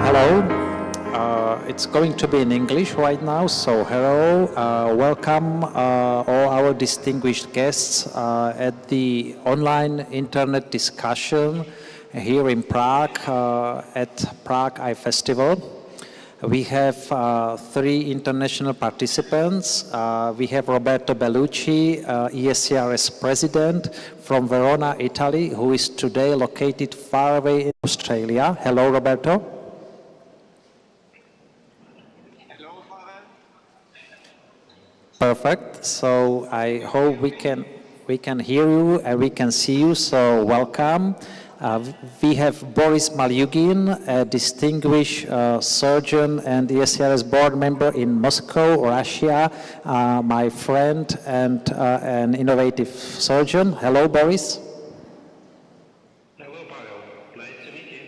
Hello, it's going to be in English right now, so hello, welcome all our distinguished guests at the online internet discussion here in Prague at Prague Eye Festival. We have three international participants. We have Roberto Bellucci, ESCRS president from Verona, Italy, who is today located far away in Australia. Hello, Roberto. Hello, Father. Perfect. So I hope we can hear you and we can see you. So welcome. We have Boris Malyugin, a distinguished surgeon and ESCRS board member in Moscow, Russia, my friend and an innovative surgeon. Hello, Boris. Hello, Pavel. Nice to meet you.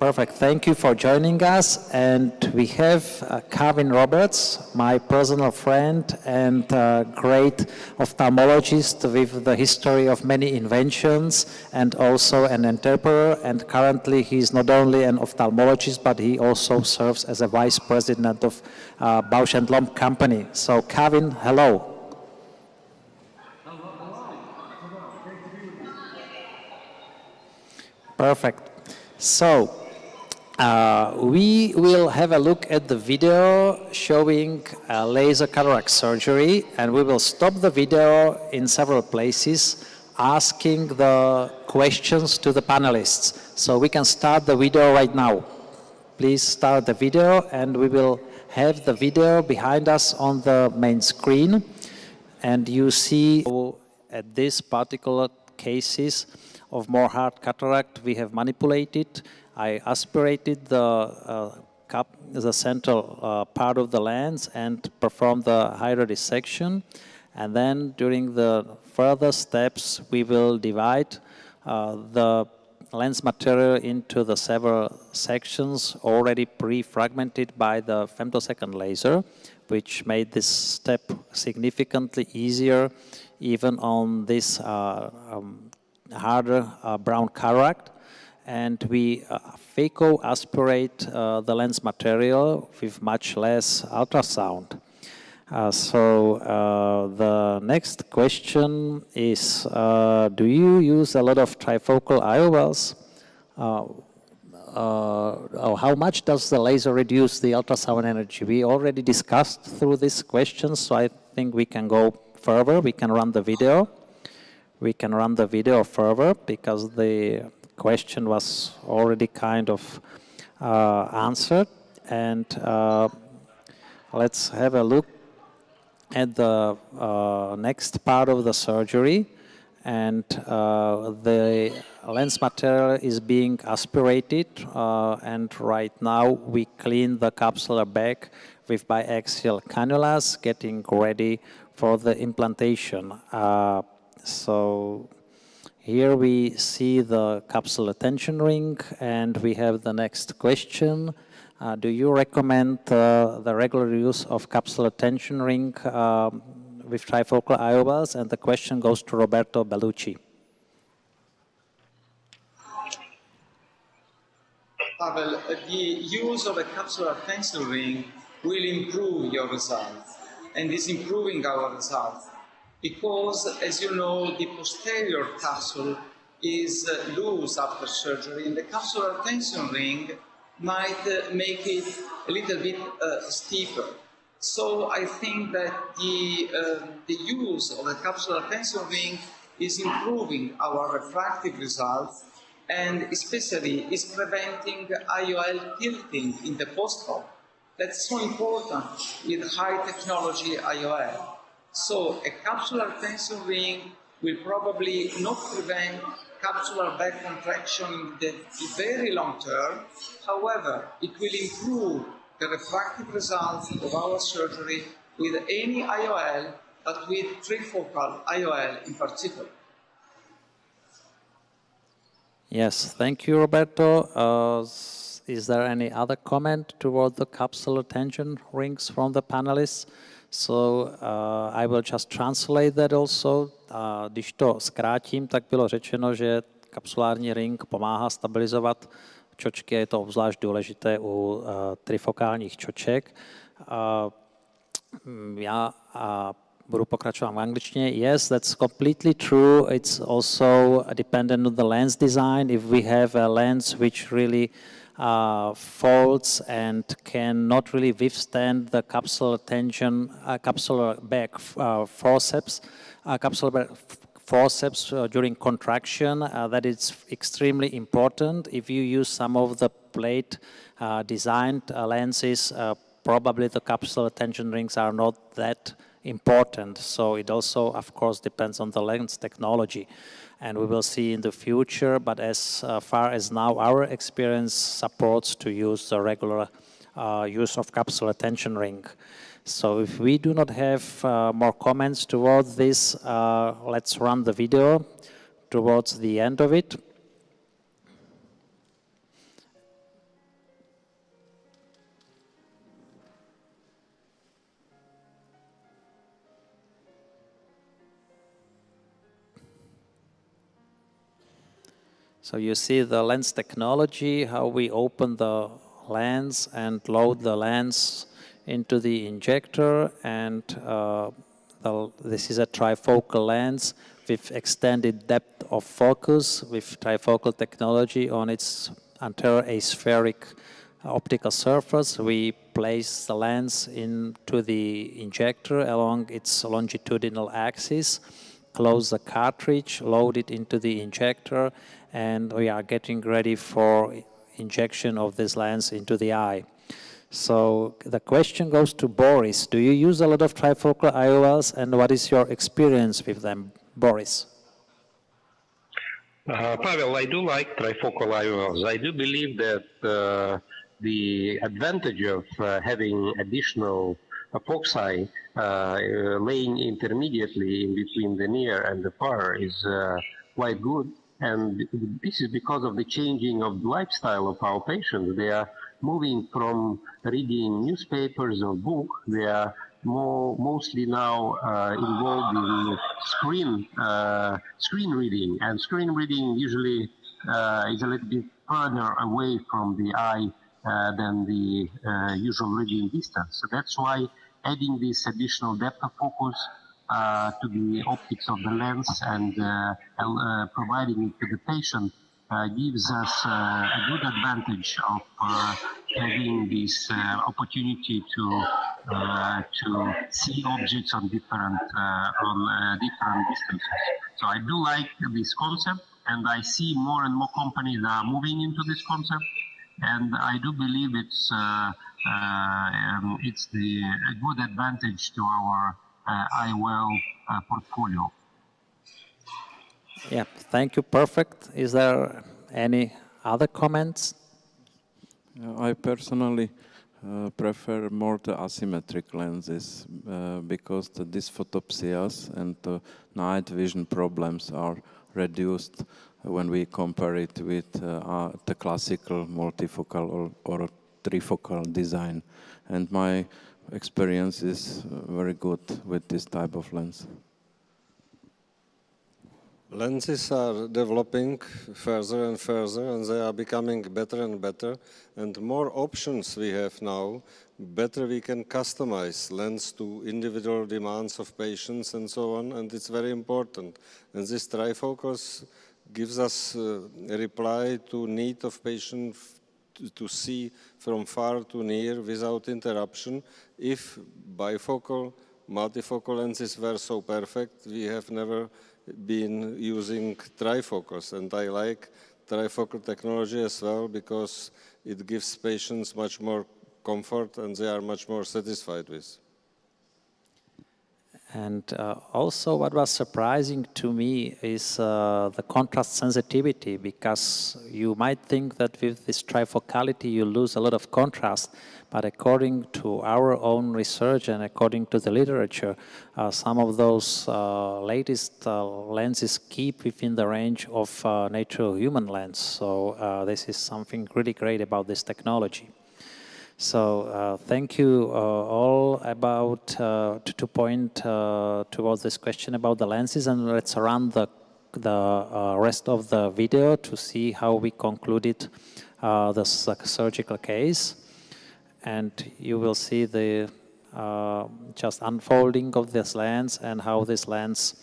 Perfect. Thank you for joining us. And we have Kevin Roberts, my personal friend and great ophthalmologist with the history of many inventions and also an entrepreneur. And currently he's not only an ophthalmologist, but he also serves as a vice president of Bausch & Lomb company. So Kevin, hello. Perfect. So, we will have a look at the video showing laser cataract surgery, and we will stop the video in several places asking the questions to the panelists. So we can start the video right now. Please start the video, and we will have the video behind us on the main screen. And you see at these particular cases of more hard cataract, we have manipulated. I aspirated the central part of the lens and performed the hydro dissection. And then during the further steps, we will divide the lens material into the several sections already pre-fragmented by the femtosecond laser, which made this step significantly easier even on this harder brown cataract. And we phaco-aspirate the lens material with much less ultrasound. The next question is, do you use a lot of trifocal IOLs? How much does the laser reduce the ultrasound energy? We already discussed through these questions, so I think we can go further. We can run the video. We can run the video further because the question was already kind of answered. And let's have a look at the next part of the surgery. And the lens material is being aspirated. And right now we clean the capsular bag with biaxial cannulas, getting ready for the implantation. So here we see the capsular tension ring, and we have the next question. Do you recommend the regular use of capsular tension ring with trifocal IOLs? And the question goes to Roberto Bellucci. Pavel, the use of a capsular tension ring will improve your results, and is improving our results. Because, as you know, the posterior capsule is loose after surgery, and the capsular tension ring might make it a little bit steeper. So I think that the use of the capsular tension ring is improving our refractive results, and especially is preventing IOL tilting in the post-op. That's so important with high technology IOL. So a capsular tension ring will probably not prevent capsular back contraction in the very long term. However, it will improve the refractive results of our surgery with any IOL, but with trifocal IOL in particular. Yes, thank you, Roberto. Is there any other comment toward the capsular tension rings from the panelists? So I will just translate that also. Když to zkrátím, tak bylo řečeno, že kapsulární ring pomáhá stabilizovat čočky, je to obzvlášť důležité u trifokálních čoček. Já budu pokračovat v angličtině. Yes, that's completely true. It's also dependent on the lens design. If we have a lens which really folds and cannot really withstand the capsular tension, capsular back forceps during contraction, that is extremely important. If you use some of the plate designed lenses, probably the capsular tension rings are not that important. So it also, of course, depends on the lens technology. And we will see in the future, but as far as now, our experience supports to use the regular use of capsular tension ring. So if we do not have more comments towards this, let's run the video towards the end of it. So you see the lens technology, how we open the lens and load the lens into the injector, and this is a trifocal lens with extended depth of focus with trifocal technology on its anterior aspheric optical surface. We place the lens into the injector along its longitudinal axis, close the cartridge, load it into the injector, and we are getting ready for injection of this lens into the eye. So the question goes to Boris. Do you use a lot of trifocal IOLs, and what is your experience with them, Boris? Pavel, I do like trifocal IOLs. I do believe that the advantage of having additional foci laying intermediately in between the near and the far is quite good. And this is because of the changing of the lifestyle of our patients. They are moving from reading newspapers or books. They are mostly now involved in screen reading. And screen reading usually is a little bit further away from the eye than the usual reading distance. So that's why adding this additional depth of focus to the optics of the lens and providing it to the patient gives us a good advantage of having this opportunity to see objects on different distances. So I do like this concept, and I see more and more companies are moving into this concept, and I do believe it's a good advantage to our IOL portfolio. Yeah, thank you. Perfect. Is there any other comments? I personally prefer more the asymmetric lenses because the dysphotopsias and the night vision problems are reduced when we compare it with the classical multifocal or trifocal design. And my experience is very good with this type of lens. Lenses are developing further and further, and they are becoming better and better. And more options we have now, better we can customize lens to individual demands of patients and so on, and it's very important. And this trifocus gives us a reply to need of patients to see from far to near without interruption. If bifocal, multifocal lenses were so perfect, we have never been using trifocus, and I like trifocal technology as well because it gives patients much more comfort and they are much more satisfied with. And also what was surprising to me is the contrast sensitivity, because you might think that with this trifocality you lose a lot of contrast, but according to our own research and according to the literature, some of those latest lenses keep within the range of natural human lens. So this is something really great about this technology. So thank you all about to point towards this question about the lenses, and let's run the rest of the video to see how we concluded the surgical case. And you will see the just unfolding of this lens and how this lens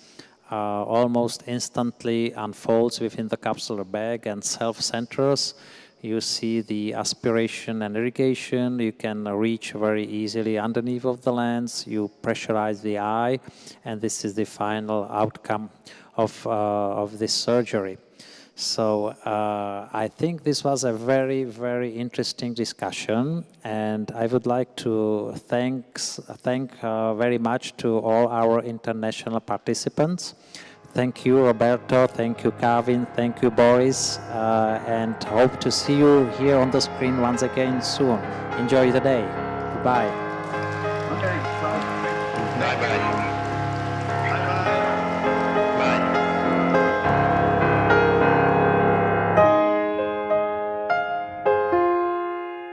almost instantly unfolds within the capsular bag and self-centers. You see the aspiration and irrigation. You can reach very easily underneath of the lens. You pressurize the eye, and this is the final outcome of this surgery. So I think this was a very, very interesting discussion, and I would like to thank very much to all our international participants. Thank you, Roberto. Thank you, Kevin. Thank you, Boris. And hope to see you here on the screen once again soon. Enjoy the day. Goodbye. Okay, bye. Bye-bye.